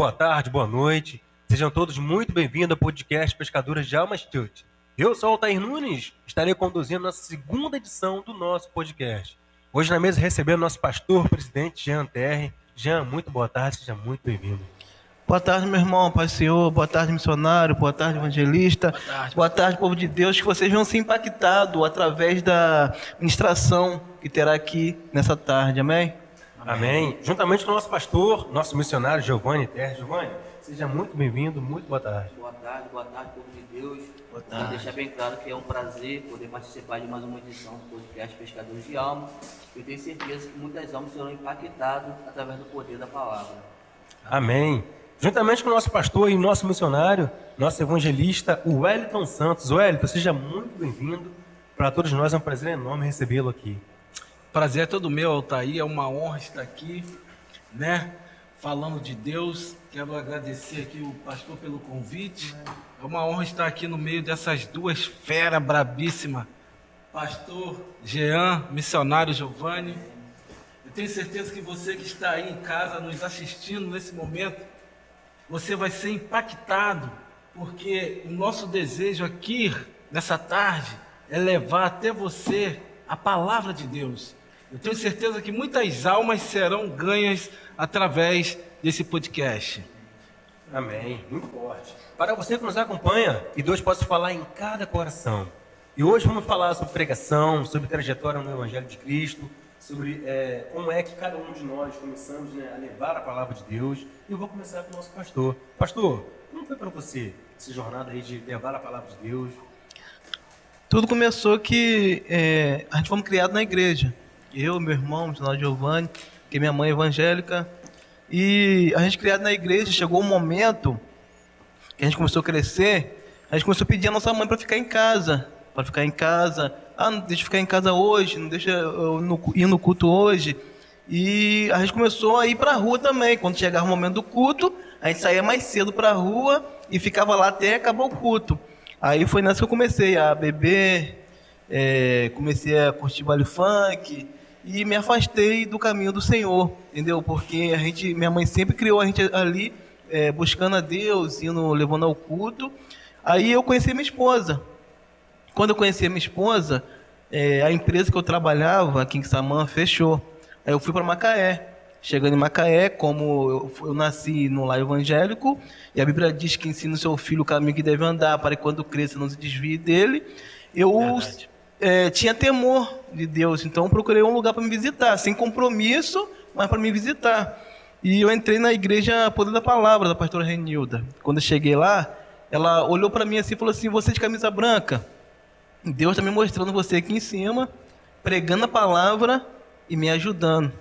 boa tarde, boa noite. Sejam todos muito bem-vindos ao podcast Pescadores de Almas Church. Eu sou o Altair Nunes, estarei conduzindo a nossa segunda edição do nosso podcast. Hoje na mesa recebendo nosso pastor, presidente Jean Terre. Jean, muito boa tarde, seja muito bem-vindo. Boa tarde, meu irmão, Pai Senhor, boa tarde, missionário, boa tarde, evangelista, boa tarde, povo de Deus, que vocês vão ser impactados através da ministração que terá aqui nessa tarde, amém? Amém. Juntamente com o nosso pastor, nosso missionário Giovanni Terre. Giovanni, seja muito bem-vindo, muito boa tarde. Boa tarde, povo de Deus. Boa tarde. Vou deixar bem claro que é um prazer poder participar de mais uma edição do podcast Pescadores de Alma. Eu tenho certeza que muitas almas serão impactadas através do poder da palavra. Amém. Juntamente com o nosso pastor e nosso missionário, nosso evangelista, o Wellington Santos. Wellington, seja muito bem-vindo. Para todos nós é um prazer enorme recebê-lo aqui. Prazer é todo meu, Altair. É uma honra estar aqui, né? Falando de Deus. Quero agradecer aqui o pastor pelo convite. É uma honra estar aqui no meio dessas duas feras brabíssimas. Pastor Jean, missionário Giovanni. Eu tenho certeza que você que está aí em casa nos assistindo nesse momento, você vai ser impactado, porque o nosso desejo aqui, nessa tarde, é levar até você a palavra de Deus. Eu tenho certeza que muitas almas serão ganhas através desse podcast. Amém. Muito forte. Para você que nos acompanha, que Deus possa falar em cada coração. E hoje vamos falar sobre pregação, sobre trajetória no Evangelho de Cristo, sobre como é que cada um de nós começamos, a levar a palavra de Deus. E eu vou começar com o nosso pastor. Pastor, como foi para você essa jornada aí de levar a palavra de Deus? Tudo começou que a gente fomos criados na igreja. Eu, meu irmão, o missionário Giovanni, que minha mãe é evangélica. E a gente criado na igreja, chegou um momento que a gente começou a crescer, a gente começou a pedir a nossa mãe para ficar em casa. Para ficar em casa. Ah, não deixa eu ficar em casa hoje, não deixa eu ir no culto hoje. E a gente começou a ir para a rua também. Quando chegava o momento do culto, a gente saía mais cedo para a rua e ficava lá até acabar o culto. Aí foi nessa que eu comecei a beber, comecei a curtir baile funk e me afastei do caminho do Senhor, entendeu? Porque minha mãe sempre criou a gente ali, buscando a Deus, levando ao culto. Aí eu conheci minha esposa. Quando eu conheci a minha esposa, a empresa que eu trabalhava aqui em Samã fechou. Aí eu fui para Macaé. Chegando em Macaé, como eu nasci no lar evangélico, e a Bíblia diz que ensina o seu filho o caminho que deve andar, para que quando cresça não se desvie dele. Eu tinha temor de Deus, então eu procurei um lugar para me visitar, sem compromisso, mas para me visitar. E eu entrei na igreja Poder da Palavra, da pastora Renilda. Quando eu cheguei lá, ela olhou para mim assim e falou assim: você de camisa branca, Deus está me mostrando você aqui em cima, pregando a palavra e me ajudando.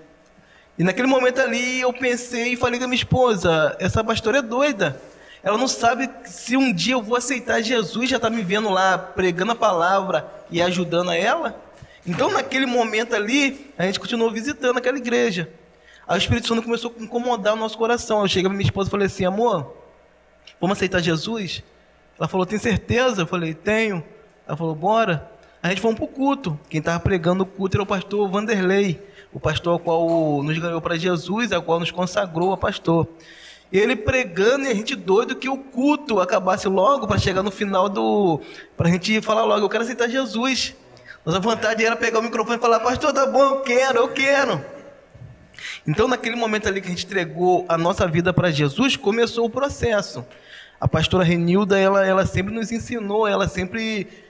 E naquele momento ali eu pensei e falei com a minha esposa: essa pastora é doida. Ela não sabe se um dia eu vou aceitar Jesus, já está me vendo lá pregando a palavra e ajudando a ela. Então naquele momento ali, a gente continuou visitando aquela igreja. Aí o Espírito Santo começou a incomodar o nosso coração. Eu cheguei para minha esposa e falei assim: amor, vamos aceitar Jesus? Ela falou: tem certeza? Eu falei: tenho. Ela falou: bora. A gente foi para o culto. Quem estava pregando o culto era o pastor Vanderlei, o pastor ao qual nos ganhou para Jesus, ao qual nos consagrou a pastor. Ele pregando e a gente doido que o culto acabasse logo para chegar no final para a gente falar logo: eu quero aceitar Jesus. Nossa vontade era pegar o microfone e falar: pastor, tá bom, eu quero. Então naquele momento ali que a gente entregou a nossa vida para Jesus, começou o processo. A pastora Renilda, ela sempre nos ensinou, ela sempre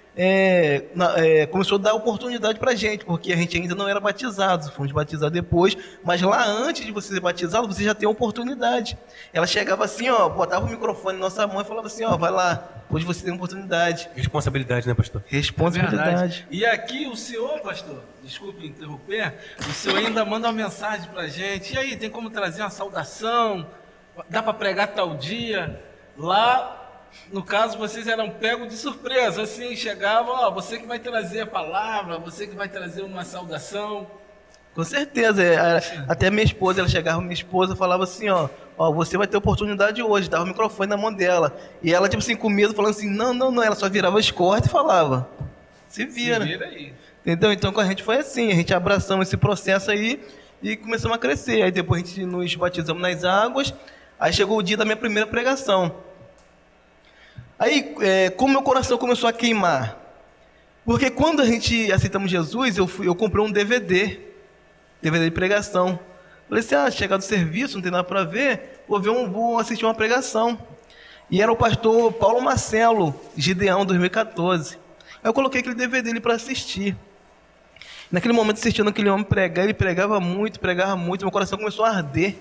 começou a dar oportunidade para a gente, porque a gente ainda não era batizado, fomos batizados depois, mas lá antes de você ser batizado, você já tem a oportunidade. Ela chegava assim, botava o microfone na nossa mão e falava assim: vai lá, hoje você tem oportunidade. Responsabilidade, né, pastor? Responsabilidade. E aqui o senhor, pastor, desculpe interromper, o senhor ainda manda uma mensagem para a gente. E aí, tem como trazer uma saudação? Dá para pregar tal dia? Lá, no caso, vocês eram pegos de surpresa, assim, chegavam: você que vai trazer a palavra, você que vai trazer uma saudação. Com certeza, até minha esposa, ela chegava, minha esposa falava assim: você vai ter oportunidade hoje, dava o microfone na mão dela. E ela, tipo assim, com medo, falando assim: não, ela só virava as cordas e falava: se vira aí. Entendeu? Então com a gente foi assim, a gente abraçamos esse processo aí e começamos a crescer. Aí depois a gente nos batizamos nas águas. Aí chegou o dia da minha primeira pregação. Aí, como meu coração começou a queimar, porque quando a gente aceitamos Jesus, eu comprei um DVD de pregação. Falei assim, chegar do serviço, não tem nada para ver, vou assistir uma pregação. E era o pastor Paulo Marcelo, Gideão, 2014. Aí eu coloquei aquele DVD dele para assistir. Naquele momento, assistindo aquele homem pregar, ele pregava muito, meu coração começou a arder.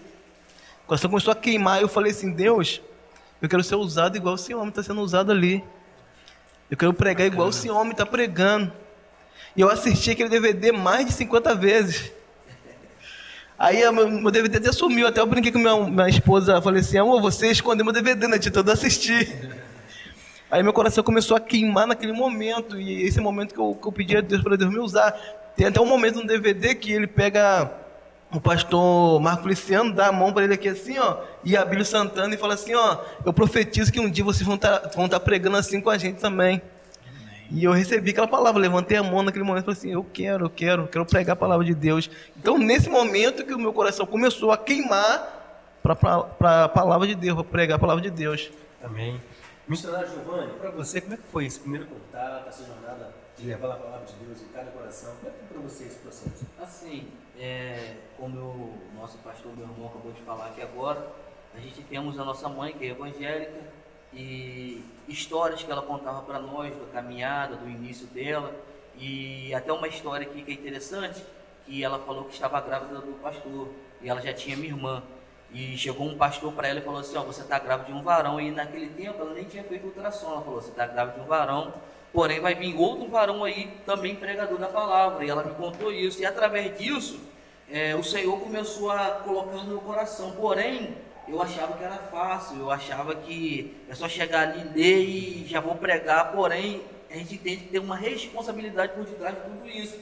O coração começou a queimar. Eu falei assim, Deus, eu quero ser usado igual esse homem está sendo usado ali. Eu quero pregar igual esse homem está pregando. E eu assisti aquele DVD mais de 50 vezes. Aí meu DVD até sumiu. Até eu brinquei com minha esposa. Falei assim, amor, você escondeu meu DVD, né? De todo assistir. Aí meu coração começou a queimar naquele momento. E esse momento que eu pedi a Deus para Deus me usar. Tem até um momento no DVD que ele pega o pastor Marco Feliciano, dá a mão para ele aqui assim, e Abílio Santana, e fala assim, eu profetizo que um dia vocês vão estar pregando assim com a gente também. Amém. E eu recebi aquela palavra, levantei a mão naquele momento e falei assim, eu quero pregar a palavra de Deus. Então, nesse momento que o meu coração começou a queimar para a palavra de Deus, para pregar a palavra de Deus. Amém. Missionário Giovanni, para você, como é que foi esse primeiro contato, essa jornada de levar a palavra de Deus em cada coração? Como é que foi para você esse processo? Assim, como o nosso pastor, meu irmão, acabou de falar aqui agora, a gente temos a nossa mãe, que é evangélica, e histórias que ela contava para nós, da caminhada, do início dela, e até uma história aqui que é interessante, que ela falou que estava grávida do pastor, e ela já tinha minha irmã. E chegou um pastor para ela e falou assim, você está grávida de um varão. E naquele tempo ela nem tinha feito ultrassom. Ela falou, você está grávida de um varão, porém vai vir outro varão aí, também pregador da palavra. E ela me contou isso. E através disso, o Senhor começou a colocar no meu coração. Porém, eu achava que era fácil. Eu achava que é só chegar ali, ler e já vou pregar. Porém, a gente tem que ter uma responsabilidade por detrás de tudo isso.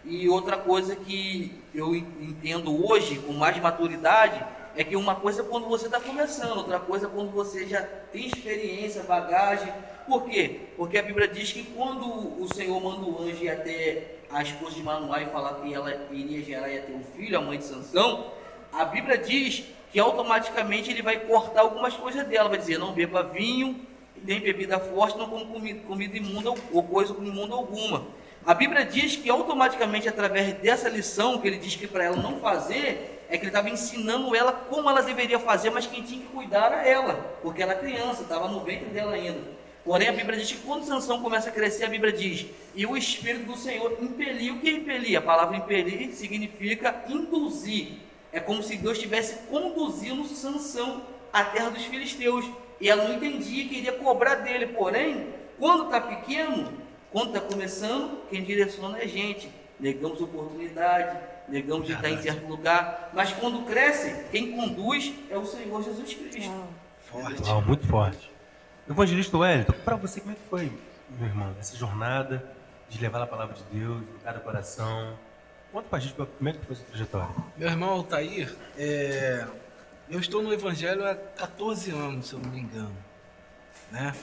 E outra coisa que eu entendo hoje, com mais maturidade, é que uma coisa é quando você está começando, outra coisa é quando você já tem experiência, bagagem. Por quê? Porque a Bíblia diz que quando o Senhor manda o anjo ir até a esposa de Manoá e falar que ela iria gerar e ia ter um filho, a mãe de Sansão, a Bíblia diz que automaticamente ele vai cortar algumas coisas dela, vai dizer, não beba vinho, nem bebida forte, não como comida imunda ou coisa imunda alguma. A Bíblia diz que automaticamente, através dessa lição que ele diz que para ela não fazer, é que ele estava ensinando ela como ela deveria fazer, mas quem tinha que cuidar era ela, porque ela era criança, estava no ventre dela ainda. Porém, a Bíblia diz que quando Sansão começa a crescer, a Bíblia diz, e o Espírito do Senhor impeliu. O que é impelir? A palavra impelir significa induzir. É como se Deus estivesse conduzindo Sansão à terra dos filisteus, e ela não entendia, queria cobrar dele. Porém, quando está pequeno, quando está começando, quem direciona é a gente. Negamos oportunidade, negamos de estar em certo lugar, mas quando cresce, quem conduz é o Senhor Jesus Cristo. Forte. Muito forte. Evangelista Wellington, para você, como é que foi, meu irmão, essa jornada de levar a palavra de Deus em cada coração? Conta para a gente como é que foi essa trajetória. Meu irmão Altair, eu estou no Evangelho há 14 anos, se eu não me engano, né?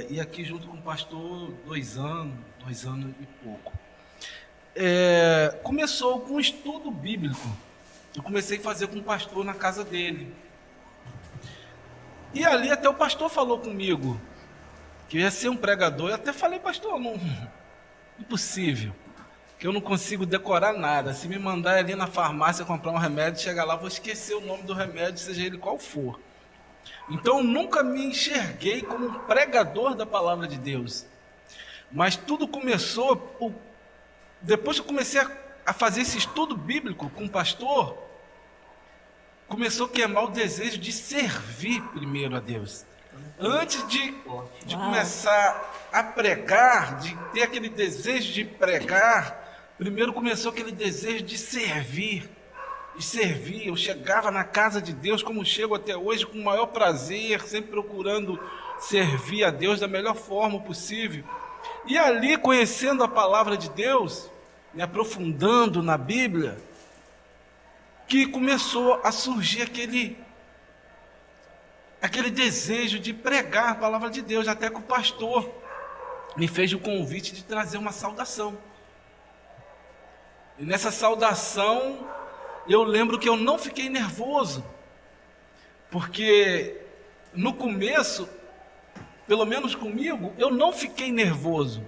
E aqui junto com o pastor 2 anos e pouco. Começou com um estudo bíblico. Eu comecei a fazer com o pastor na casa dele. E ali até o pastor falou comigo que eu ia ser um pregador. Eu até falei, pastor, não, impossível, que eu não consigo decorar nada. Se me mandar ali na farmácia comprar um remédio, chegar lá, vou esquecer o nome do remédio, seja ele qual for. Então eu nunca me enxerguei como um pregador da palavra de Deus. Mas tudo começou, depois que eu comecei a fazer esse estudo bíblico com o pastor, começou a queimar o desejo de servir primeiro a Deus. Antes de começar a pregar, de ter aquele desejo de pregar, primeiro começou aquele desejo de servir. Eu chegava na casa de Deus, como chego até hoje, com o maior prazer, sempre procurando servir a Deus da melhor forma possível. E ali, conhecendo a palavra de Deus, me aprofundando na Bíblia, que começou a surgir aquele desejo de pregar a palavra de Deus, até que o pastor me fez o convite de trazer uma saudação. E nessa saudação, eu lembro que eu não fiquei nervoso, Porque no começo, pelo menos comigo, eu não fiquei nervoso.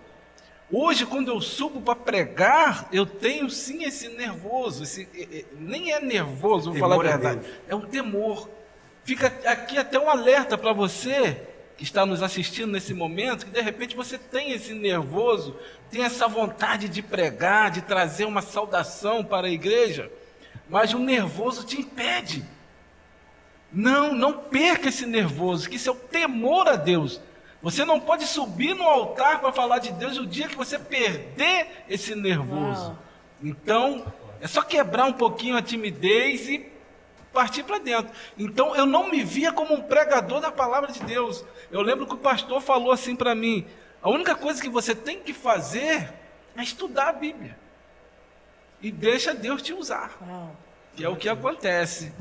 Hoje, quando eu subo para pregar, eu tenho sim esse nervoso. Nem é nervoso, vou falar a verdade. É um temor. Fica aqui até um alerta para você que está nos assistindo nesse momento, que de repente você tem esse nervoso, tem essa vontade de pregar, de trazer uma saudação para a igreja, mas o nervoso te impede. Não perca esse nervoso, que isso é o temor a Deus. Você não pode subir no altar para falar de Deus o dia que você perder esse nervoso. Então, é só quebrar um pouquinho a timidez e partir para dentro. Então, eu não me via como um pregador da palavra de Deus. Eu lembro que o pastor falou assim para mim: a única coisa que você tem que fazer é estudar a Bíblia. E deixa Deus te usar. Que é o que acontece.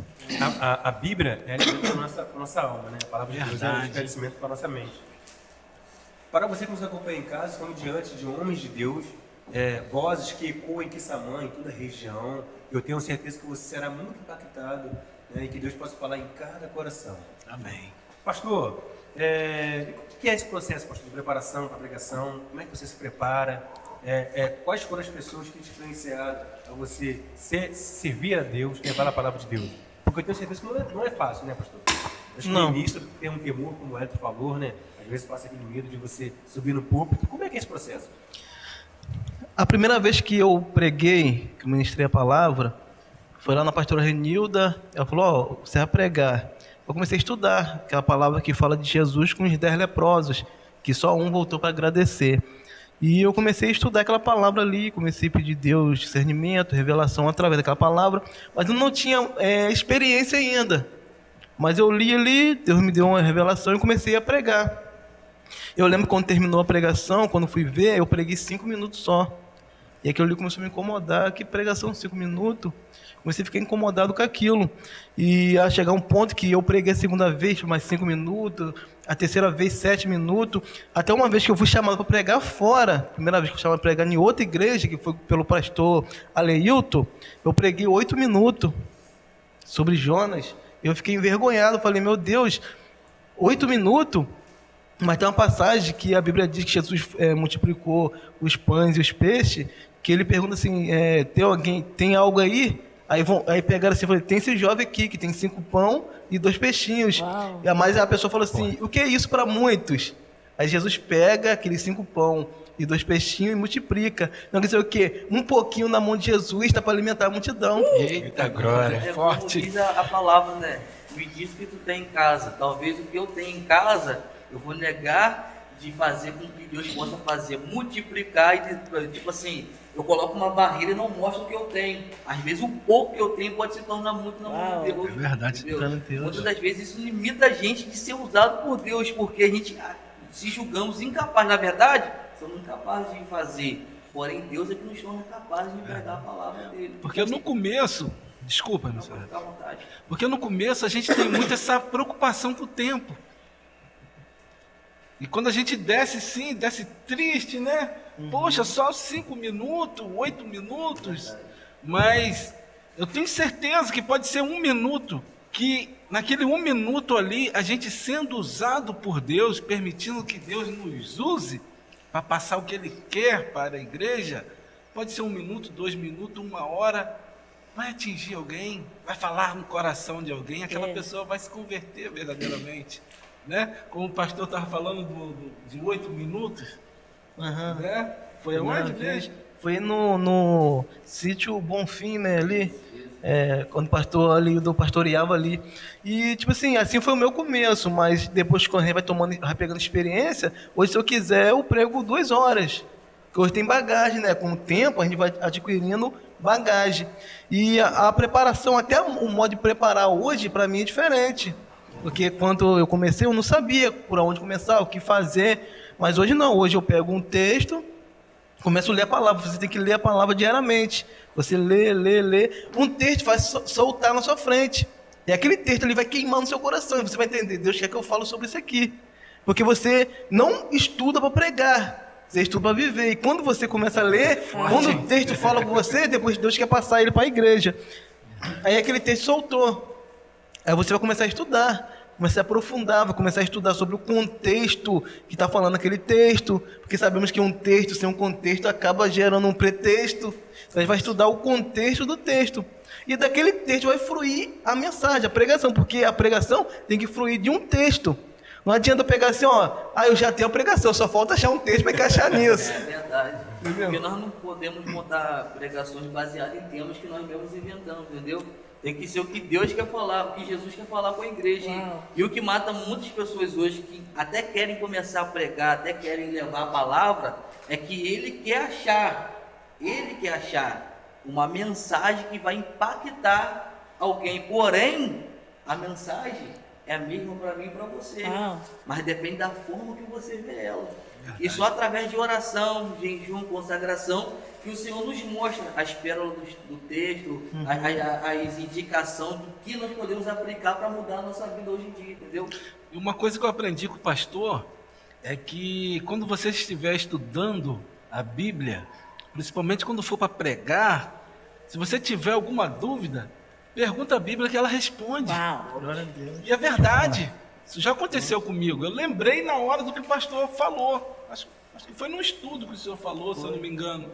A Bíblia é a nossa alma, né? A palavra de Deus é um esclarecimento para a nossa mente. Para você que nos acompanha em casa, estamos diante de homens de Deus, vozes que ecoam em Quissamã, em toda a região. Eu tenho certeza que você será muito impactado, né, e que Deus possa falar em cada coração. Amém. Pastor, o que é esse processo, pastor, de preparação para a pregação? Como é que você se prepara? Quais foram as pessoas que te influenciaram a você servir a Deus, levar a palavra de Deus? Porque eu tenho certeza que não é fácil, né, pastor? Acho que no início tem um temor, como o Elton falou, né? Às vezes passa aquele medo de você subir no púlpito. Como é que é esse processo? A primeira vez que eu preguei, que eu ministrei a palavra, foi lá na pastora Renilda. Ela falou: você vai pregar. Eu comecei a estudar aquela palavra que fala de Jesus com os 10 leprosos, que só um voltou para agradecer. E eu comecei a estudar aquela palavra ali, comecei a pedir a Deus discernimento, revelação através daquela palavra, mas eu não tinha experiência ainda. Mas eu li ali, Deus me deu uma revelação e comecei a pregar. Eu lembro quando terminou a pregação, quando fui ver, eu preguei 5 minutos só. E aquilo ali começou a me incomodar. Que pregação, 5 minutos? Comecei a ficar incomodado com aquilo. E a chegar um ponto que eu preguei a segunda vez, mais 5 minutos, a terceira vez, 7 minutos. Até uma vez que eu fui chamado para pregar fora, primeira vez que eu fui chamado para pregar em outra igreja, que foi pelo pastor Aleilton, eu preguei 8 minutos sobre Jonas. Eu fiquei envergonhado, falei: meu Deus, 8 minutos? Mas tem uma passagem que a Bíblia diz que Jesus multiplicou os pães e os peixes, que ele pergunta assim: tem algo aí? Aí pegaram assim e falaram: tem esse jovem aqui que tem 5 pão e 2 peixinhos. Mas a pessoa falou assim: o que é isso para muitos? Aí Jesus pega aqueles 5 pão e 2 peixinhos e multiplica. Não quer dizer o quê? Um pouquinho na mão de Jesus está para alimentar a multidão. Eita glória, forte. Como diz a palavra, né? Me diz o que tu tem em casa. Talvez o que eu tenho em casa, eu vou negar de fazer com que Deus possa fazer, multiplicar e, tipo assim, eu coloco uma barreira e não mostro o que eu tenho. Às vezes o pouco que eu tenho pode se tornar muito na mão de Deus. É verdade. Muitas das vezes isso limita a gente de ser usado por Deus, porque a gente se julgamos incapazes. Na verdade, somos incapazes de fazer. Porém, Deus é que nos torna capazes de pregar a palavra dele. Porque no começo, desculpa, não pode ficar à vontade. Porque no começo a gente tem muito essa preocupação com o tempo. E quando a gente desce triste, né? Poxa, só 5 minutos, 8 minutos. Mas eu tenho certeza que pode ser 1 minuto, que naquele 1 minuto ali, a gente sendo usado por Deus, permitindo que Deus nos use para passar o que Ele quer para a igreja, pode ser 1 minuto, 2 minutos, 1 hora, vai atingir alguém, vai falar no coração de alguém, aquela pessoa vai se converter verdadeiramente. Né? Como o pastor estava falando de 8 minutos, né? Foi aonde mesmo? Foi no sítio Bonfim, né? Ali, quando o pastor ali, do pastoreava ali. E, tipo assim foi o meu começo, mas depois que a gente vai pegando experiência, hoje, se eu quiser, eu prego 2 horas. Porque hoje tem bagagem, né? Com o tempo, a gente vai adquirindo bagagem. E a preparação, até o modo de preparar hoje, para mim, é diferente. Porque quando eu comecei, eu não sabia por onde começar, o que fazer. Mas hoje não, hoje eu pego um texto, começo a ler a palavra. Você tem que ler a palavra diariamente. Você lê. Um texto vai soltar na sua frente. E aquele texto ele vai queimar no seu coração. E você vai entender: Deus quer que eu falo sobre isso aqui. Porque você não estuda para pregar, você estuda para viver. E quando você começa a ler, quando o texto fala com você, depois Deus quer passar ele para a igreja. Aí aquele texto soltou. Aí você vai começar a estudar, começar a aprofundar, vai começar a estudar sobre o contexto que está falando aquele texto, porque sabemos que um texto sem um contexto acaba gerando um pretexto. Então a gente vai estudar o contexto do texto. E daquele texto vai fluir a mensagem, a pregação, porque a pregação tem que fluir de um texto. Não adianta pegar assim, eu já tenho a pregação, só falta achar um texto para encaixar nisso. É verdade. Entendeu? Porque nós não podemos montar pregações baseadas em temas que nós mesmos inventamos, entendeu? Tem que ser o que Deus quer falar, o que Jesus quer falar com a igreja. E o que mata muitas pessoas hoje, que até querem começar a pregar, até querem levar a palavra, é que ele quer achar uma mensagem que vai impactar alguém. Porém, a mensagem é a mesma para mim e para você, mas depende da forma que você vê ela. E só através de oração, jejum, consagração, que o Senhor nos mostra as pérolas do texto, as indicações do que nós podemos aplicar para mudar a nossa vida hoje em dia, entendeu? E uma coisa que eu aprendi com o pastor é que quando você estiver estudando a Bíblia, principalmente quando for para pregar, se você tiver alguma dúvida, pergunta a Bíblia que ela responde. Glória a Deus. E é verdade. Isso já aconteceu comigo. Eu lembrei na hora do que o pastor falou. Acho que foi num estudo que o senhor falou, se eu não me engano.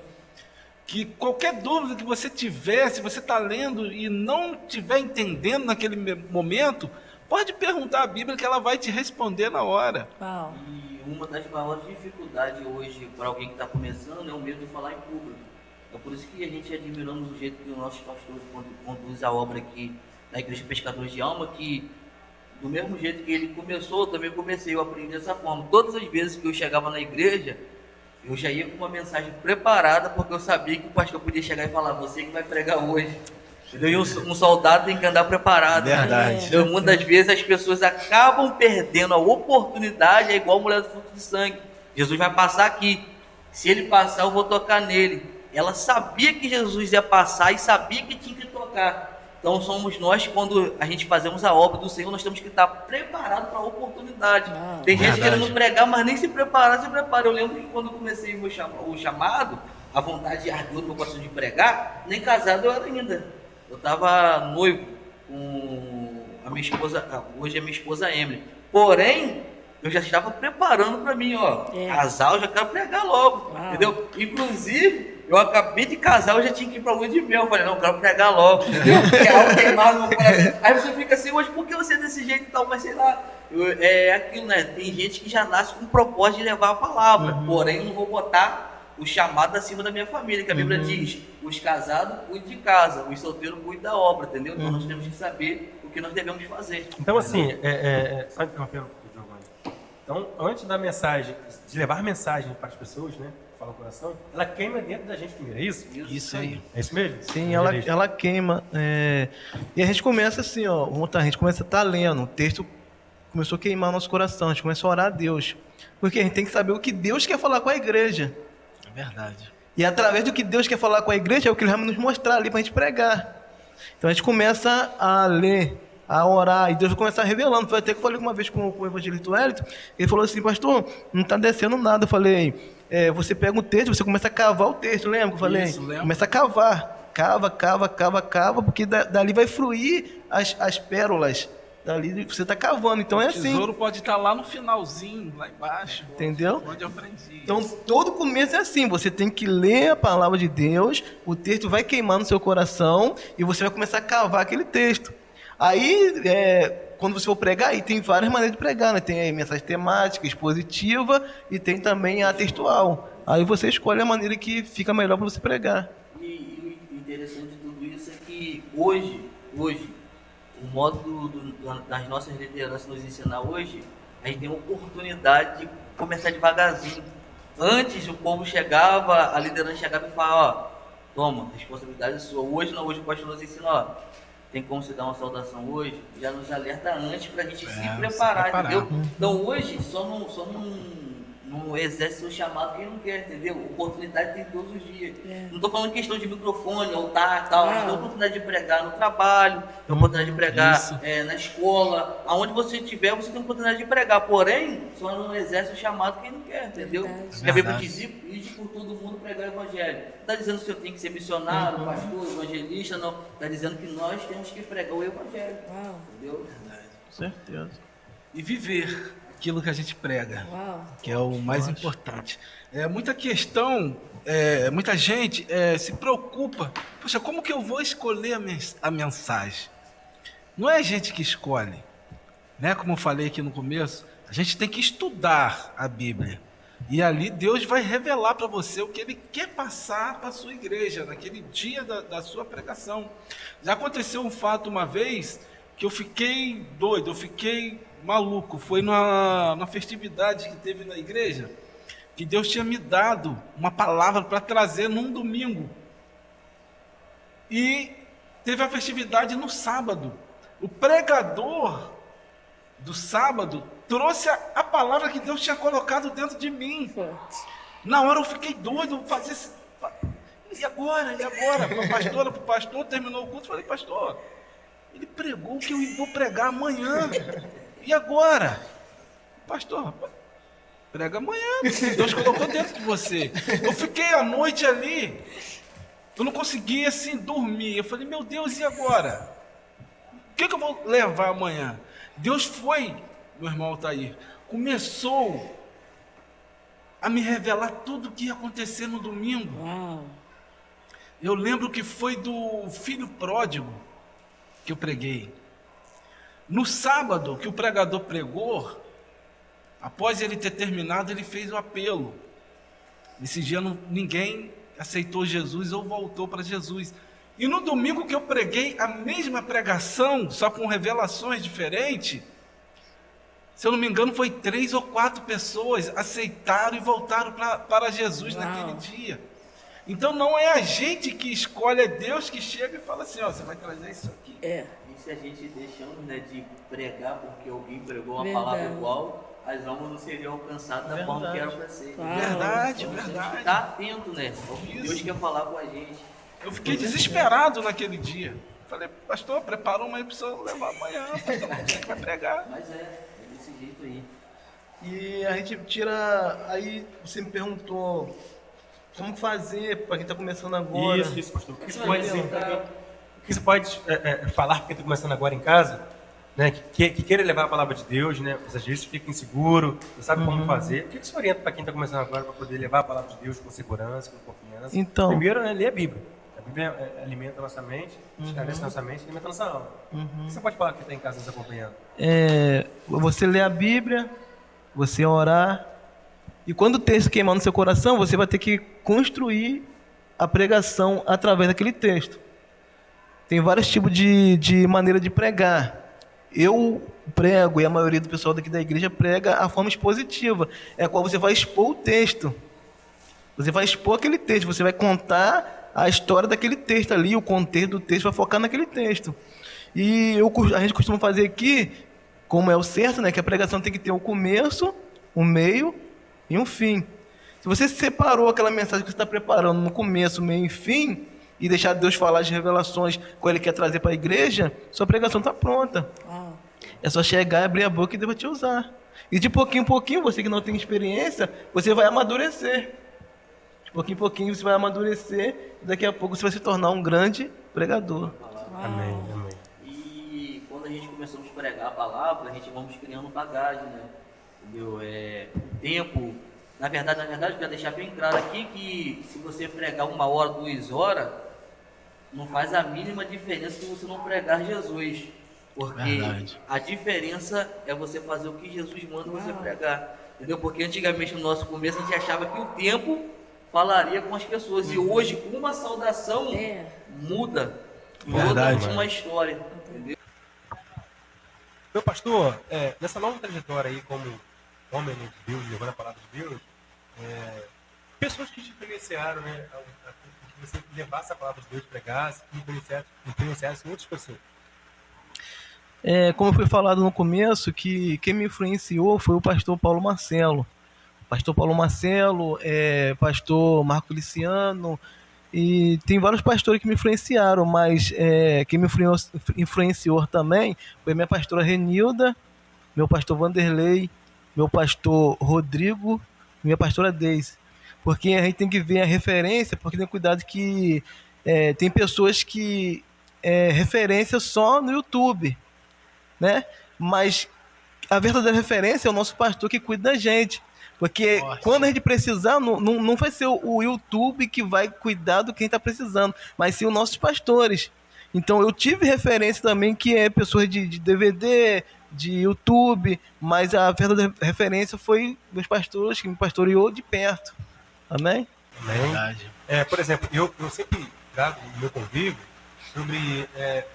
Que qualquer dúvida que você tiver, se você está lendo e não estiver entendendo naquele momento, pode perguntar à Bíblia que ela vai te responder na hora. E uma das maiores dificuldades hoje para alguém que está começando é o medo de falar em público. É por isso que a gente admiramos o jeito que os nossos pastores conduzem a obra aqui na Igreja Pescadores de Alma, que do mesmo jeito que ele começou, eu também comecei a aprender dessa forma. Todas as vezes que eu chegava na igreja, eu já ia com uma mensagem preparada, porque eu sabia que o pastor podia chegar e falar: você que vai pregar hoje. Entendeu? E um soldado tem que andar preparado. Verdade. Entendeu? Muitas vezes as pessoas acabam perdendo a oportunidade, é igual a mulher do fluxo de sangue. Jesus vai passar aqui. Se ele passar, eu vou tocar nele. Ela sabia que Jesus ia passar e sabia que tinha que tocar. Então somos nós, quando a gente fazemos a obra do Senhor, nós temos que estar preparados para a oportunidade. Tem gente querendo pregar, mas nem se prepara. Eu lembro que quando comecei o chamado, a vontade ardeu no meu coração de pregar, nem casado eu era ainda. Eu estava noivo com a minha esposa, hoje é minha esposa Emily. Porém, eu já estava preparando para mim, casar, eu já quero pregar logo, entendeu? Inclusive, eu acabei de casar, eu já tinha que ir pra lua de mel. Eu falei: não, eu quero pregar logo, entendeu? Porque algo queimado no coração. Aí você fica assim: hoje, por que você é desse jeito e tal? Mas sei lá, é aquilo, né? Tem gente que já nasce com o propósito de levar a palavra. Porém, eu não vou botar o chamado acima da minha família, que a Bíblia diz: os casados cuidam de casa, os solteiros cuidam da obra, entendeu? Então nós temos que saber o que nós devemos fazer. Então, assim, só interrompendo um pouco, Giovanni. Então, antes da mensagem, de levar mensagem para as pessoas, né? Fala o coração, ela queima dentro da gente primeiro, é isso? Isso aí. É isso mesmo? Sim, ela queima. E a gente começa assim, a gente começa a estar lendo, o texto começou a queimar nosso coração, a gente começa a orar a Deus. Porque a gente tem que saber o que Deus quer falar com a igreja. É verdade. E através do que Deus quer falar com a igreja, é o que Ele vai nos mostrar ali para a gente pregar. Então a gente começa a ler, a orar, e Deus vai começar revelando. Foi até que eu falei uma vez com o evangelista Wellington, ele falou assim: pastor, não está descendo nada. Eu falei: você pega o texto, você começa a cavar o texto, lembra que eu falei? Isso, lembro. Começa a cavar, cava, porque dali vai fluir as pérolas. Dali você está cavando, então é O assim. tesouro pode estar lá no finalzinho, lá embaixo. Entendeu? Onde eu aprendi. Então, todo começo é assim, você tem que ler a palavra de Deus, o texto vai queimar no seu coração e você vai começar a cavar aquele texto. Aí, quando você for pregar, aí tem várias maneiras de pregar, né? Tem aí mensagem temática, expositiva e tem também a textual. Aí você escolhe a maneira que fica melhor para você pregar. E o interessante de tudo isso é que hoje, o modo das nossas lideranças nos ensinar hoje, a gente tem a oportunidade de começar devagarzinho. Antes o povo chegava, a liderança chegava e falava: toma, responsabilidade é sua. Hoje não, hoje o pastor nos ensina: tem como se dar uma saudação hoje? Já nos alerta antes para a gente se preparar, entendeu? Então hoje só não não exerce seu chamado quem não quer, entendeu? Oportunidade tem todos os dias. Não estou falando questão de microfone, altar e tal. A gente tem a oportunidade de pregar no trabalho, tem a oportunidade de pregar na escola. Aonde você estiver, você tem a oportunidade de pregar. Porém, só não exerce o chamado quem não quer, entendeu? Porque a Bíblia diz, ide por todo mundo pregar o evangelho. Não está dizendo que o senhor tem que ser missionário, pastor, evangelista, não. Está dizendo que nós temos que pregar o evangelho. Entendeu? Com certeza. E viver aquilo que a gente prega, que é o mais importante. Muita questão, muita gente se preocupa, poxa, como que eu vou escolher a mensagem? Não é a gente que escolhe, né? Como eu falei aqui no começo, a gente tem que estudar a Bíblia, e ali Deus vai revelar para você o que Ele quer passar para a sua igreja, naquele dia da sua pregação. Já aconteceu um fato uma vez, que eu fiquei doido, eu fiquei maluco. Foi na festividade que teve na igreja, que Deus tinha me dado uma palavra para trazer num domingo. E teve a festividade no sábado. O pregador do sábado trouxe a palavra que Deus tinha colocado dentro de mim. Na hora eu fiquei doido, fazer esse... E agora? Para o pastor, terminou o culto, falei, pastor, ele pregou que eu vou pregar amanhã. E agora? Pastor, prega amanhã. Deus colocou dentro de você. Eu fiquei a noite ali. Eu não conseguia assim dormir. Eu falei, meu Deus, e agora? O que eu vou levar amanhã? Deus foi, meu irmão Altair, começou a me revelar tudo o que ia acontecer no domingo. Eu lembro que foi do filho pródigo que eu preguei. No sábado que o pregador pregou, após ele ter terminado, ele fez o apelo. Nesse dia ninguém aceitou Jesus ou voltou para Jesus. E no domingo que eu preguei a mesma pregação, só com revelações diferentes, se eu não me engano, foi 3 ou 4 pessoas aceitaram e voltaram para Jesus naquele dia. Então não é a gente que escolhe, é Deus que chega e fala assim, ó, você vai trazer isso aqui. E se a gente deixamos, né, de pregar porque alguém pregou uma palavra igual, as almas não seriam alcançadas da forma que era para ser. Verdade. A gente está atento, né? Deus quer falar com a gente. Eu fiquei desesperado naquele dia. Falei, pastor, prepara uma aí para eu levar amanhã, pastor, a gente vai pregar. Mas é desse jeito aí. E a gente tira... Aí você me perguntou como fazer para quem está começando agora. Isso, pastor. O que você pode dizer para quem... O que você pode falar para quem está começando agora em casa, né, que queira levar a palavra de Deus, né, às vezes fica inseguro, não sabe como fazer. O que você orienta para quem está começando agora para poder levar a palavra de Deus com segurança, com confiança? Então, primeiro, né, ler a Bíblia. A Bíblia alimenta a nossa mente, esclarece a nossa mente e alimenta a nossa alma. O que você pode falar para quem está em casa nos acompanhando? Você lê a Bíblia, você orar, e quando o texto queimar no seu coração, você vai ter que construir a pregação através daquele texto. Tem vários tipos de maneira de pregar. Eu prego, e a maioria do pessoal daqui da igreja prega a forma expositiva, é a qual você vai expor o texto. Você vai expor aquele texto, você vai contar a história daquele texto ali, o contexto do texto, vai focar naquele texto. E a gente costuma fazer aqui, como é o certo, né, que a pregação tem que ter um começo, um meio e um fim. Se você separou aquela mensagem que você está preparando no começo, meio e fim, e deixar Deus falar as revelações que Ele quer trazer para a igreja, sua pregação está pronta. É só chegar, abrir a boca e Deus vai te usar. E de pouquinho em pouquinho, você que não tem experiência, você vai amadurecer. De pouquinho em pouquinho você vai amadurecer e daqui a pouco você vai se tornar um grande pregador. Amém. E quando a gente começamos a pregar a palavra, a gente vamos criando bagagem, né? Entendeu? O tempo... Na verdade, eu quero deixar bem claro aqui que se você pregar 1 hora, 2 horas, não faz a mínima diferença se você não pregar Jesus. Porque a diferença é você fazer o que Jesus manda você pregar. Entendeu? Porque antigamente, no nosso começo, a gente achava que o tempo falaria com as pessoas. E hoje, com uma saudação, muda toda uma história. Entendeu? Meu pastor, nessa nova trajetória aí como homem de Deus, levando a palavra de Deus, pessoas que te influenciaram, né, que você levasse a palavra de Deus, pregasse, influenciasse outras pessoas. Como foi falado no começo, que quem me influenciou foi o pastor Paulo Marcelo. pastor Paulo Marcelo, pastor Marco Liciano, e tem vários pastores que me influenciaram, mas quem me influenciou também foi minha pastora Renilda, meu pastor Vanderlei, meu pastor Rodrigo e minha pastora Deise. Porque a gente tem que ver a referência, porque tem cuidado que tem pessoas que referência só no YouTube, né? Mas a verdadeira referência é o nosso pastor que cuida da gente. Porque quando a gente precisar, não vai ser o YouTube que vai cuidar do quem está precisando, mas sim os nossos pastores. Então eu tive referência também que é pessoas de DVD, de YouTube, mas a verdadeira referência foi meus pastores que me pastoreou de perto. Amém? Amém. Verdade. Por exemplo, eu sempre trago no meu convívio sobre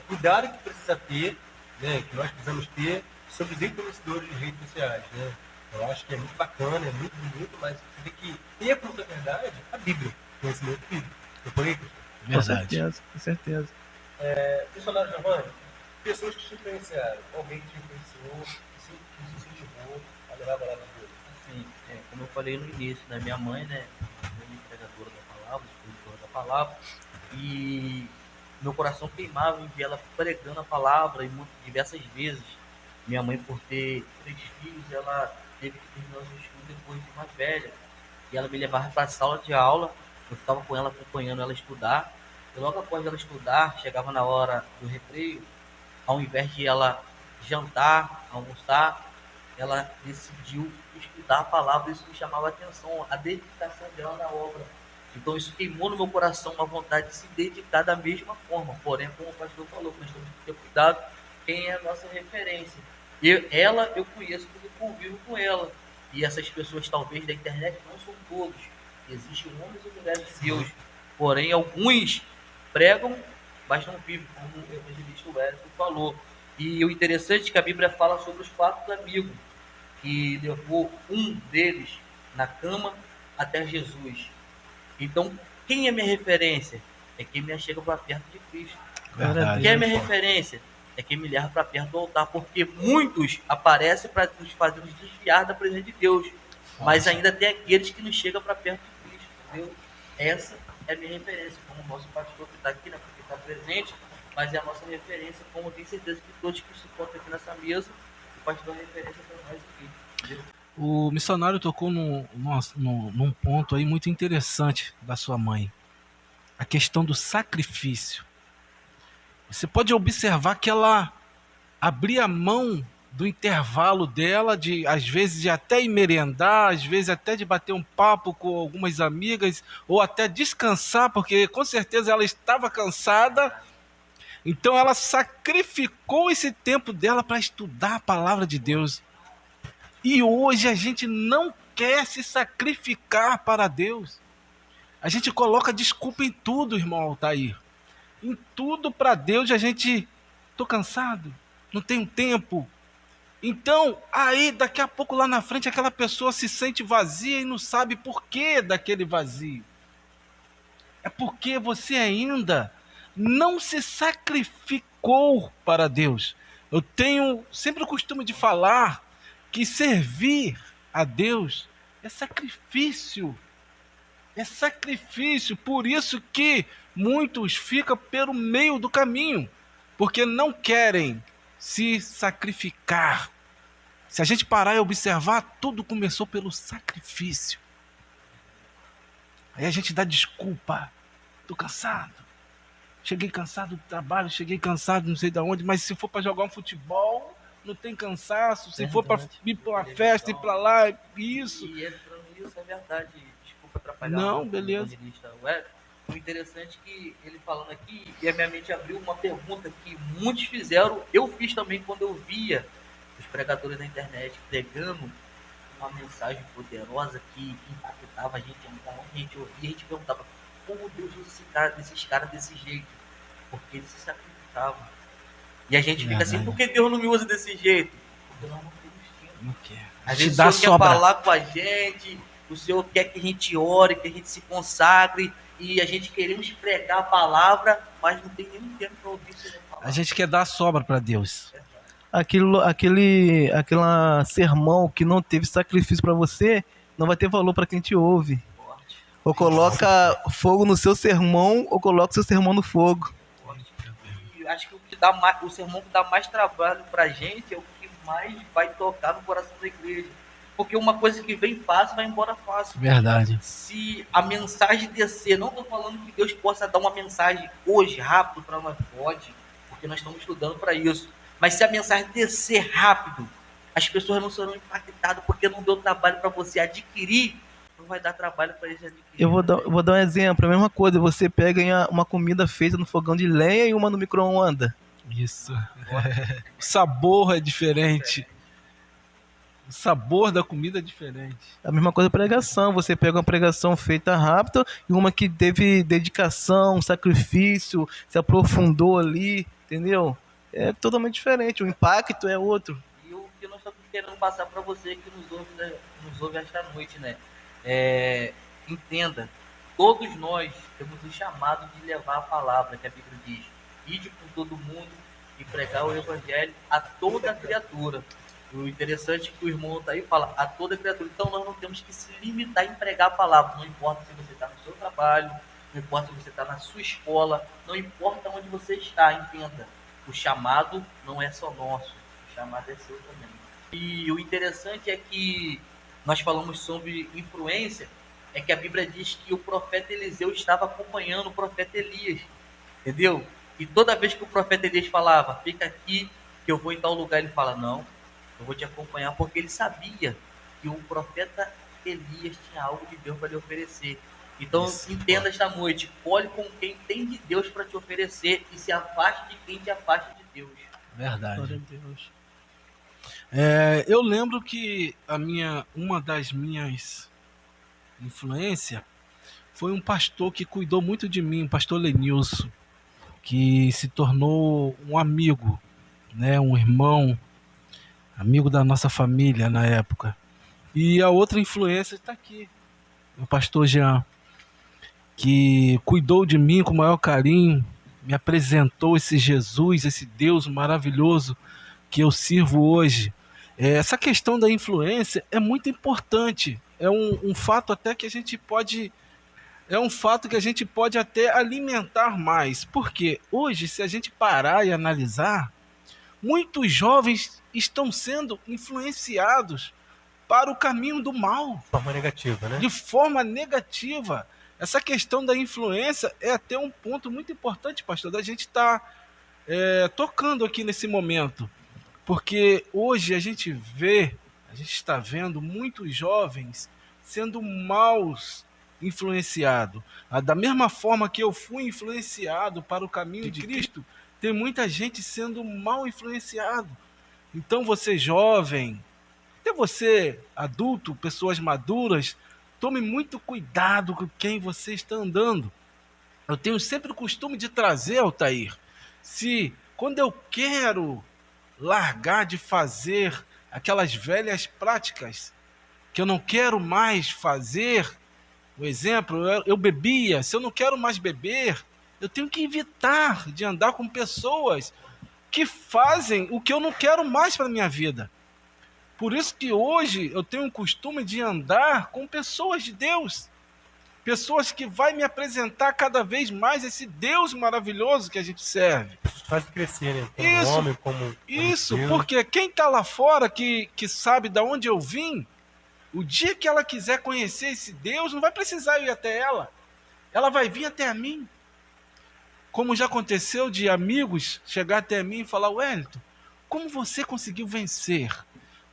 cuidado que precisa ter, né, que nós precisamos ter sobre os influenciadores de redes sociais, né? Eu acho que é muito bacana, é muito bonito, mas você tem que ter como verdade a Bíblia, conhecimento bíblico. Não foi isso? Verdade. Com certeza. Missionário Giovanni, pessoas que te influenciaram, alguém que te influenciou, que te incentivou a levar a palavra de Deus. Assim, como eu falei no início, né, minha mãe, né, é pregadora da palavra, escritora da palavra, e meu coração queimava em ver ela pregando a palavra, e diversas vezes. Minha mãe, por ter 3 filhos, ela teve que terminar os estudos depois de mais velha, e ela me levava para a sala de aula, eu ficava com ela, acompanhando ela estudar, e logo após ela estudar, chegava na hora do recreio, ao invés de ela jantar, almoçar, ela decidiu estudar a palavra. Isso me chamava a atenção, a dedicação dela na obra. Então isso queimou no meu coração uma vontade de se dedicar da mesma forma. Porém, como o pastor falou, nós temos que ter cuidado quem é a nossa referência. Eu conheço porque convivo com ela. E essas pessoas, talvez, da internet, não são todos. Existem homens e mulheres de Deus. Porém, alguns pregam, mas não vivem, como o evangelista Wellington falou. E o interessante é que a Bíblia fala sobre os 4 amigos, que levou um deles na cama até Jesus. Então, quem é minha referência? É quem me chega para perto de Cristo. Verdade. Quem é minha referência? É quem me leva para perto do altar, porque muitos aparecem para nos fazer nos desviar da presença de Deus, mas ainda tem aqueles que nos chegam para perto de Cristo, entendeu? Essa é a minha referência, como o nosso pastor que está aqui, né, porque está presente, mas é a nossa referência, como eu tenho certeza que todos que se encontram aqui nessa mesa, o pastor é referência para nós aqui, entendeu? O missionário tocou num ponto aí muito interessante da sua mãe. A questão do sacrifício. Você pode observar que ela abria mão do intervalo dela, de às vezes de até ir merendar, às vezes até de bater um papo com algumas amigas, ou até descansar, porque com certeza ela estava cansada. Então ela sacrificou esse tempo dela para estudar a palavra de Deus. E hoje a gente não quer se sacrificar para Deus. A gente coloca desculpa em tudo, irmão Altair. Em tudo para Deus a gente... Tô cansado, não tenho tempo. Então, aí daqui a pouco lá na frente aquela pessoa se sente vazia e não sabe por que daquele vazio. É porque você ainda não se sacrificou para Deus. Eu tenho sempre o costume de falar que servir a Deus é sacrifício. É sacrifício. Por isso que muitos ficam pelo meio do caminho, porque não querem se sacrificar. Se a gente parar e observar, tudo começou pelo sacrifício. Aí a gente dá desculpa. Estou cansado. Cheguei cansado do trabalho, cheguei cansado não sei de onde, mas se for para jogar um futebol, não tem cansaço. Se for para ir para uma festa, ir para lá, isso. E entrando nisso, é verdade. Desculpa atrapalhar. Não, beleza. O interessante é que ele falando aqui, e a minha mente abriu uma pergunta que muitos fizeram, eu fiz também quando eu via os pregadores da internet pregando uma mensagem poderosa que impactava a gente, a gente ouvia, a gente perguntava como Deus usa desses caras desse jeito, porque eles se sacrificavam. E a gente fica assim, por que Deus não me usa desse jeito? Porque nós não temos tempo. Não quer. Às vezes o Senhor quer falar com a gente, o Senhor quer que a gente ore, que a gente se consagre, e a gente queremos pregar a palavra, mas não tem nenhum tempo para ouvir isso. A gente quer dar sobra para Deus. Aquela sermão que não teve sacrifício para você, não vai ter valor para quem te ouve. Forte, Ou coloca fogo no seu sermão, ou coloca o seu sermão no fogo. forte. E acho que o sermão que dá mais trabalho pra gente é o que mais vai tocar no coração da igreja. Porque uma coisa que vem fácil, vai embora fácil. Verdade. Se a mensagem descer, não estou falando que Deus possa dar uma mensagem hoje, rápido, para nós, pode, porque nós estamos estudando para isso. Mas se a mensagem descer rápido, as pessoas não serão impactadas, porque não deu trabalho para você adquirir, não vai dar trabalho para eles adquirir. Eu vou dar um exemplo, a mesma coisa, você pega uma comida feita no fogão de lenha e uma no micro-ondas. Isso. O sabor é diferente. O sabor da comida é diferente. A mesma coisa a pregação, você pega uma pregação feita rápida e uma que teve dedicação, sacrifício, se aprofundou ali, entendeu? É totalmente diferente, o impacto é outro. E o que nós estamos querendo passar para você que nos ouve esta noite, né? Entenda, todos nós temos o chamado de levar a palavra, que a Bíblia diz: ide por todo mundo e pregar o evangelho a toda criatura. O interessante é que o irmão está aí e fala a toda criatura. Então nós não temos que se limitar em pregar a palavra. Não importa se você está no seu trabalho, não importa se você está na sua escola, não importa onde você está, entenda. O chamado não é só nosso, o chamado é seu também. E o interessante é que nós falamos sobre influência, é que a Bíblia diz que o profeta Eliseu estava acompanhando o profeta Elias, entendeu? E toda vez que o profeta Elias falava, fica aqui que eu vou em tal lugar, ele fala, não, eu vou te acompanhar, porque ele sabia que o profeta Elias tinha algo de Deus para lhe oferecer. Então, entenda esta noite, colhe com quem tem de Deus para te oferecer e se afaste de quem te afasta de Deus. Verdade. Glória a Deus. Eu lembro que uma das minhas influências foi um pastor que cuidou muito de mim, o pastor Lenilson, que se tornou um amigo, né, um irmão, amigo da nossa família na época. E a outra influência está aqui, o pastor Jean, que cuidou de mim com o maior carinho, me apresentou esse Jesus, esse Deus maravilhoso que eu sirvo hoje. Essa questão da influência é muito importante, é um fato até que a gente pode... É um fato que a gente pode até alimentar mais, porque hoje, se a gente parar e analisar, muitos jovens estão sendo influenciados para o caminho do mal. De forma negativa, né? De forma negativa. Essa questão da influência é até um ponto muito importante, pastor, da gente estar tocando aqui nesse momento. Porque hoje a gente está vendo muitos jovens sendo maus influenciados. Da mesma forma que eu fui influenciado para o caminho de Cristo, tem muita gente sendo mal influenciado. Então você jovem, até você adulto, pessoas maduras, tome muito cuidado com quem você está andando. Eu tenho sempre o costume de trazer, Altair, quando eu quero largar de fazer aquelas velhas práticas que eu não quero mais fazer, por exemplo, eu bebia, se eu não quero mais beber, eu tenho que evitar de andar com pessoas que fazem o que eu não quero mais para a minha vida. Por isso que hoje eu tenho o costume de andar com pessoas de Deus, pessoas que vai me apresentar cada vez mais esse Deus maravilhoso que a gente serve. Faz crescer, né? Como Isso, homem, como isso, Deus. porque quem está lá fora, que sabe de onde eu vim, o dia que ela quiser conhecer esse Deus, não vai precisar eu ir até ela. Ela vai vir até a mim. Como já aconteceu de amigos chegar até mim e falar, Wellington, como você conseguiu vencer?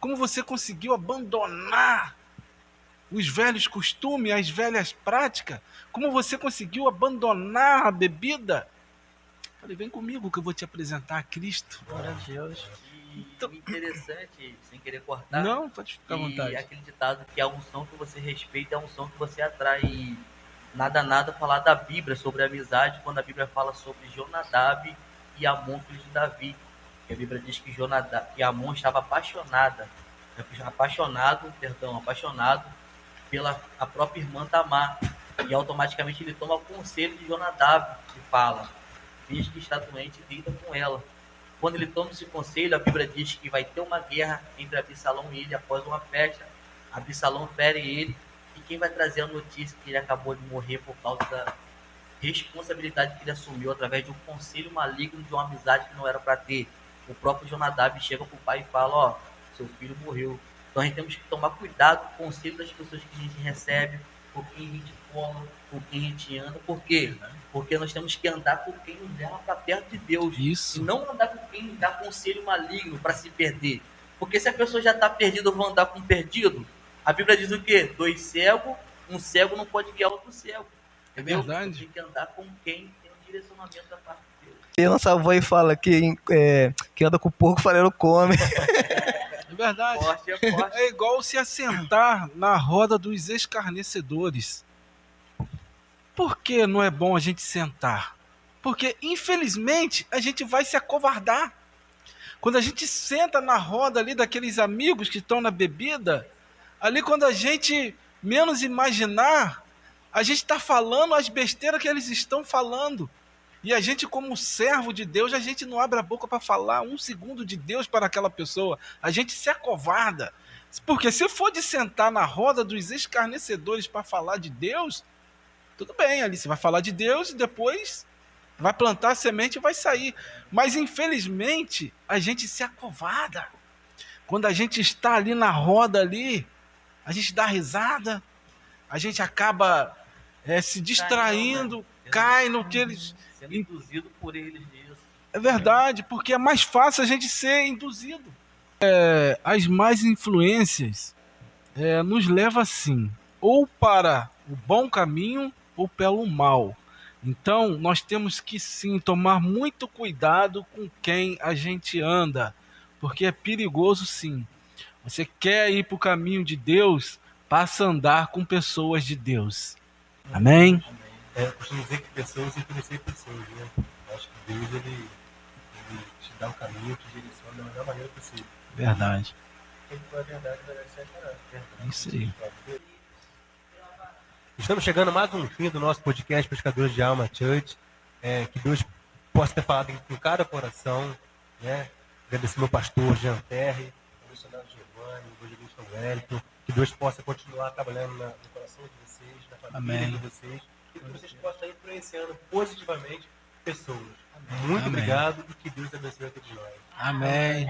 Como você conseguiu abandonar os velhos costumes, as velhas práticas? Como você conseguiu abandonar a bebida? Falei, vem comigo que eu vou te apresentar a Cristo. Glória a Deus. E o interessante, sem querer cortar, Não, pode ficar à vontade. e aquele ditado que a unção que você respeita é a unção que você atrai. E nada falar da Bíblia sobre a amizade, quando a Bíblia fala sobre Jonadab e Amon, filho de Davi. Que a Bíblia diz que Amon estava apaixonado pela a própria irmã Tamar. E automaticamente ele toma conselho de Jonadab e fala, diz que está doente, deita com ela. Quando ele toma esse conselho, a Bíblia diz que vai ter uma guerra entre Absalão e ele após uma festa. Absalão fere ele, e quem vai trazer a notícia que ele acabou de morrer por causa da responsabilidade que ele assumiu através de um conselho maligno de uma amizade que não era para ter? O próprio Jonadab chega pro pai e fala, ó, seu filho morreu. Então a gente temos que tomar cuidado com o conselho das pessoas que a gente recebe, por quem a gente cola, por quem a gente anda. Por quê? Porque nós temos que andar por quem nos leva para perto de Deus. Isso. E não andar com quem nos dá conselho maligno para se perder. Porque se a pessoa já está perdida, eu vou andar com um perdido. A Bíblia diz o quê? 2 cegos, um cego não pode guiar outro cego. É Entendeu? verdade. Tem que andar com quem tem um direcionamento da parte de Deus. E a nossa avó aí fala que quem anda com o porco, farelo come. É verdade. Forte é forte. É igual se assentar na roda dos escarnecedores. Por que não é bom a gente sentar? Porque, infelizmente, a gente vai se acovardar. Quando a gente senta na roda ali daqueles amigos que estão na bebida, ali quando a gente menos imaginar, a gente está falando as besteiras que eles estão falando. E a gente, como servo de Deus, a gente não abre a boca para falar 1 segundo de Deus para aquela pessoa. A gente se acovarda. Porque se for de sentar na roda dos escarnecedores para falar de Deus, tudo bem, ali você vai falar de Deus e depois vai plantar a semente e vai sair. Mas, infelizmente, a gente se acovarda. Quando a gente está ali na roda ali, a gente dá risada, a gente acaba se distraindo, cai no que eles... Sendo induzido por eles nisso. É verdade, porque é mais fácil a gente ser induzido. As más influências nos levam assim, ou para o bom caminho ou pelo mal. Então, nós temos que sim tomar muito cuidado com quem a gente anda, porque é perigoso sim. Você quer ir para o caminho de Deus, passa a andar com pessoas de Deus. Amém? Eu costumo dizer que pessoas influenciam pessoas, né? Eu acho que Deus, ele te dá o caminho, te direciona da melhor maneira possível. Verdade. Quem for a verdade, vai ser a É isso aí. Estamos chegando a mais um fim do nosso podcast Pescadores de Alma Church. Que Deus possa ter falado em cada coração, né? Agradecer meu pastor Jean Terry, o missionário Giovanni, o evangelista Wellington. Que Deus possa continuar trabalhando no coração de vocês, na família Amém. de vocês. E que vocês possam estar influenciando positivamente pessoas. Muito Amém. obrigado e que Deus abençoe a todos nós. Amém.